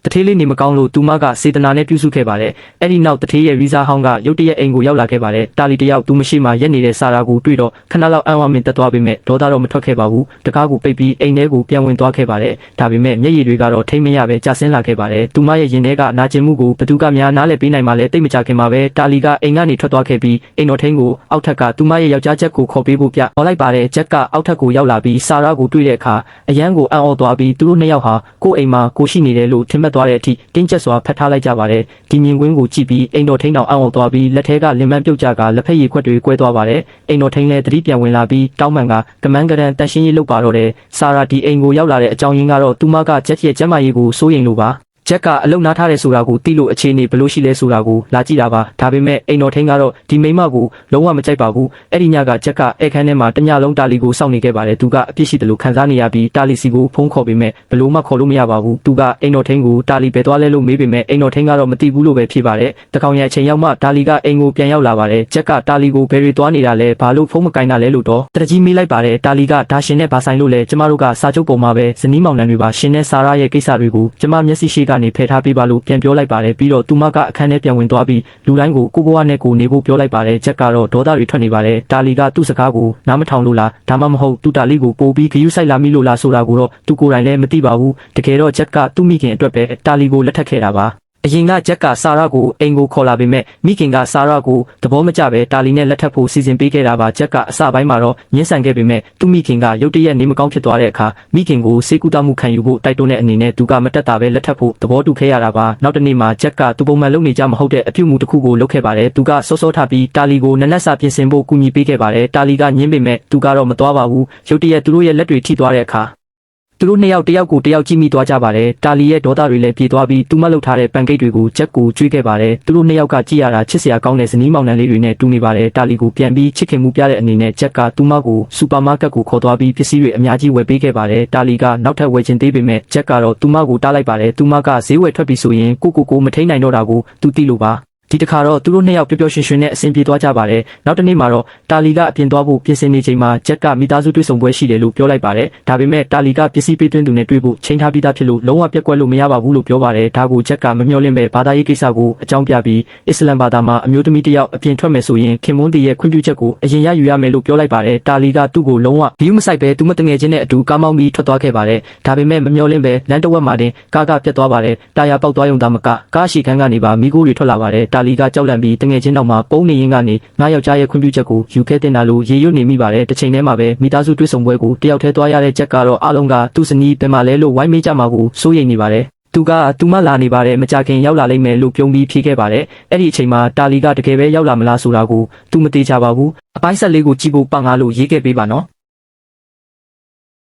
တထေးလေးနေမကောင်းလို့သူမကစေတနာနဲ့ပြုစုခဲ့ပါတယ်အဲ့ဒီနောက်တထေးရဲ့ရီစာဟောင်းကရုတ်တရက်အိမ်ကိုရောက်လာခဲ့ပါတယ်တာလီတယောက်သူမရှိမှရက်နေတဲ့ဆာရာကိုတွေ့တော့ခဏလောက်အံ့ဝမင်တက်သွားပေမဲ့ဒေါသတော့မထွက်ခဲ့ပါဘူးတကားကိုပိတ်ပြီးအိမ်ထဲကိုပြန်ဝင်သွားခဲ့ပါတယ်ဒါပေမဲ့မျက်ရည်တွေကတော့ထိမ့်မရပဲကျဆင်းလာခဲ့ပါတယ်သူမရဲ့ရင်ထဲကနာကျင်မှုကိုဘသူကများနားလည်ပေးနိုင်မှလဲတိတ်မကြခင်မှာပဲတာလီကအိမ်ကနေထွက်သွားခဲ့ပြီးအိမ်တော်ထင်းကိုအောက်ထက်ကသူမရဲ့ယောက်ျားချက်ကိုခေါ်ပေးဖို့ပြဟောလိုက်ပါတယ်ဂျက်ကအောက်ထက်ကိုရောက်လာပြီးဆာရာကိုတွေ့တဲ့အခါအရန်ကိုအံ့ဩသွားပြီးသူတို့နှစ်ယောက်ဟာကိုယ့်အိမ်မှာကိုရှိနေတယ်လို့ထင်မှတ်သွားတဲ့အထိတင်းကျပ်စွာဖတ်ထားလိုက်ကြပါတယ်ဒီမြင်ကွင်းကိုကြည့်ပြီးအိမ်တော်ထင်းတော်အံ့ဩသွားပြီးလက်ထဲကလင်မန်းပြုတ်ကြကလက်ဖက်ရည်ခွက်တွေကွဲသွားပါတယ်အိမ်တော်ထင်းလည်းသတိပြန်ဝင်လာပြီးတောင်းပန်ကကမန်းကရန်တန်ရှင်းရေးလုပ်ပါတော့တယ်ဆာရာဒီအိမ်ကိုရောက်လာတဲ့အကြောင်းရင်းကတော့သူမကဂျက်ရဲ့ကျမ်းမာရေးကိုစိုးရိမ်လို့ပါဂျက်ကအလုံနာထားတယ်ဆိုတာကိုသိလို့အခြေအနေဘလို့ရှိလဲဆိုတာကိုလာကြည့်တာပါဒါပေမဲ့အိမ်တော်ထင်းကတော့ဒီမိမကိုလုံးဝမကြိုက်ပါဘူးအဲ့ဒီညကဂျက်ကအခန်းထဲမှာတညလုံးတာလီကိုစောင့်နေခဲ့ပါတယ်သူကအပြစ်ရှိတယ်လို့ခံစားနေရပြီးတာလီစီကိုဖုန်းခေါ်ပေမဲ့ဘလို့မှခေါ်လို့မရပါဘူးသူကအိမ်တော်ထင်းကိုတာလီပဲသွားလဲလို့မေးပေမဲ့အိမ်တော်ထင်းကတော့မသိဘူးလို့ပဲဖြေပါတယ်တကောင်ရဲ့အချိန်ရောက်မှတာလီကအိမ်ကိုပြန်ရောက်လာပါတယ်ဂျက်ကတာလီကိုဘယ်တွေသွားနေတာလဲဘာလို့ဖုန်းမကင်တာလဲလို့တော့တကြီးမေးလိုက်ပါတယ်တာလီကဒါရှင်နဲ့ဘာဆိုင်လို့လဲကျမတို့ကစာချုပ်ပေါ်မှာပဲဇနီးမောင်နှံတွေပါရှင်နဲ့ဆာရာရဲ့ကိစ္စတွေကိုကျမမျက်စိရှိကနေဖယ်ထားပေးပါလို့ပြန်ပြောလိုက်ပါတယ်ပြီးတော့သူမကအခန်းထဲပြန်ဝင်သွားပြီးလူတိုင်းကိုကိုဘဝနဲ့ကိုနေဖို့ပြောလိုက်ပါတယ်ဂျက်ကတော့ဒေါသတွေထွက်နေပါတယ်တာလီကသူ့စကားကိုနားမထောင်လို့လားဒါမှမဟုတ်သူတာလီကိုပို့ပြီးဂယုဆိုင်လာမိလို့လားဆိုတာကိုတော့သူကိုယ်တိုင်လည်းမသိပါဘူးတကယ်တော့ဂျက်ကသူ့မိခင်အတွက်ပဲတာလီကိုလက်ထပ်ခဲ့တာပါအရင်ကဂျက်ကဆာရာကိုအိမ်ကိုခေါ်လာပေမဲ့မိခင်ကဆာရာကိုသဘောမကျပဲတာလီနဲ့လက်ထပ်ဖို့စီစဉ်ပေးခဲ့တာပါဂျက်ကအစပိုင်းမှာတော့ညှင်းဆန်ခဲ့ပေမဲ့သူ့မိခင်ကရုတ်တရက်နေမကောင်းဖြစ်သွားတဲ့အခါမိခင်ကိုစေကူတာမှုခံယူဖို့တိုက်တွန်းတဲ့အနေနဲ့သူကမတက်တာပဲလက်ထပ်ဖို့သဘောတူခဲ့ရတာပါနောက်တနေ့မှာဂျက်ကသူပုံမှန်လုပ်နေကြမဟုတ်တဲ့အပြုအမူတစ်ခုကိုလုပ်ခဲ့ပါတယ်သူကစောစောထပြီးတာလီကိုနက်နက်စာပြင်ဆင်ဖို့ကူညီပေးခဲ့ပါတယ်တာလီကညှင်းပေမဲ့သူကတော့မသွားပါဘူးရုတ်တရက်သူတို့ရဲ့လက်တွေထိသွားတဲ့အခါသူတို့နှစ်ယောက်တယောက်ကိုတယောက်ကြည့်မိသွားကြပါတယ်တာလီရဲ့ဒေါသတွေလည်းပြေသွားပြီးသူမလှုပ်ထားတဲ့ပန်ကိတ်တွေကိုဂျက်ကိုကျွေးခဲ့ပါတယ်သူတို့နှစ်ယောက်ကကြည့်ရတာချစ်စရာကောင်းတဲ့ဇနီးမောင်နှံလေးတွေနဲ့တူနေပါတယ်တာလီကိုပြန်ပြီးချစ်ခင်မှုပြတဲ့အနေနဲ့ဂျက်ကသူမကိုစူပါမားကတ်ကိုခေါ်သွားပြီးပစ္စည်းတွေအများကြီးဝယ်ပေးခဲ့ပါတယ်တာလီကနောက်ထပ်ဝယ်ချင်သေးပေမဲ့ဂျက်ကတော့သူမကိုတားလိုက်ပါတယ်သူမကဈေးဝယ်ထွက်ပြီးဆိုရင်ကိုမထိန်နိုင်တော့တာကိုသူသိလို့ပါဒီတခါတော့သူတို့နှစ်ယောက်ပျော်ပျော်ရွှင်ရွှင်နဲ့အဆင်ပြေသွားကြပါတယ်နောက်တနေ့မှာတော့တာလီကအပြင်သွားဖို့ပြင်ဆင်နေချိန်မှာဂျက်ကမိသားစုတွေ့ဆုံပွဲရှိတယ်လို့ပြောလိုက်ပါတယ်ဒါပေမဲ့တာလီကပစ္စည်းပေးသွင်းသူနဲ့တွေ့ဖို့ချိန်ထားပြီးသားဖြစ်လို့လုံးဝပြက်ကွက်လို့မရပါဘူးလို့ပြောပါတယ်ဒါကိုဂျက်ကမမျှော်လင့်ပဲဘာသာရေးကိစ္စကိုအကြောင်းပြပြီးအစ္စလမ်ဘာသာမှာအမျိုးသမီးတစ်ယောက်အပြင်ထွက်မယ်ဆိုရင်ခင်မွန်းတီရဲ့ခွင့်ပြုချက်ကိုအရင်ရယူရမယ်လို့ပြောလိုက်ပါတယ်တာလီကသူ့ကိုလုံးဝဘီယူမဆိုင်ပဲသူမတငယ်ချင်းနဲ့အတူကားမောင်းပြီးထွက်သွားခဲ့ပါတယ်ဒါပေမဲ့မမျှော်လင့်ပဲလမ်းတစ်ဝက်မှာတင်ကားကပြတ်သွားပါတယ်တာယာပေါက်သွားရုံသာမကကားရှိခန်းကနေပါမိခိုးတွေထွက်လာပါတယ်တာလီကကြောက်လန့်ပြီးတငယ်ချင်းတော်မှာပုံနေရင်းကနေငါယောက်ျားရဲ့ခွင့်ပြုချက်ကိုယူခဲ့တင်တာလို့ရေရွတ်နေမိပါတယ်တစ်ချိန်တည်းမှာပဲမိသားစုတွေ့ဆုံပွဲကိုတယောက်တည်းသွားရတဲ့ချက်ကတော့အားလုံးကသူ့ဇနီးပြန်မလဲလို့ဝိုင်းမေးကြမှာကိုစိုးရိမ်နေပါတယ်သူမလာနေပါတယ်မကြခင်ရောက်လာလိမ့်မယ်လို့ပြုံးပြီးဖြေခဲ့ပါတယ်အဲ့ဒီအချိန်မှာတာလီကတကယ်ပဲရောက်လာမလားဆိုတာကိုသူမသေးချပါဘူးအပိုင်းဆက်လေးကိုကြည့်ဖို့ပန့်ကားလို့ရေးခဲ့ပေးပါနော်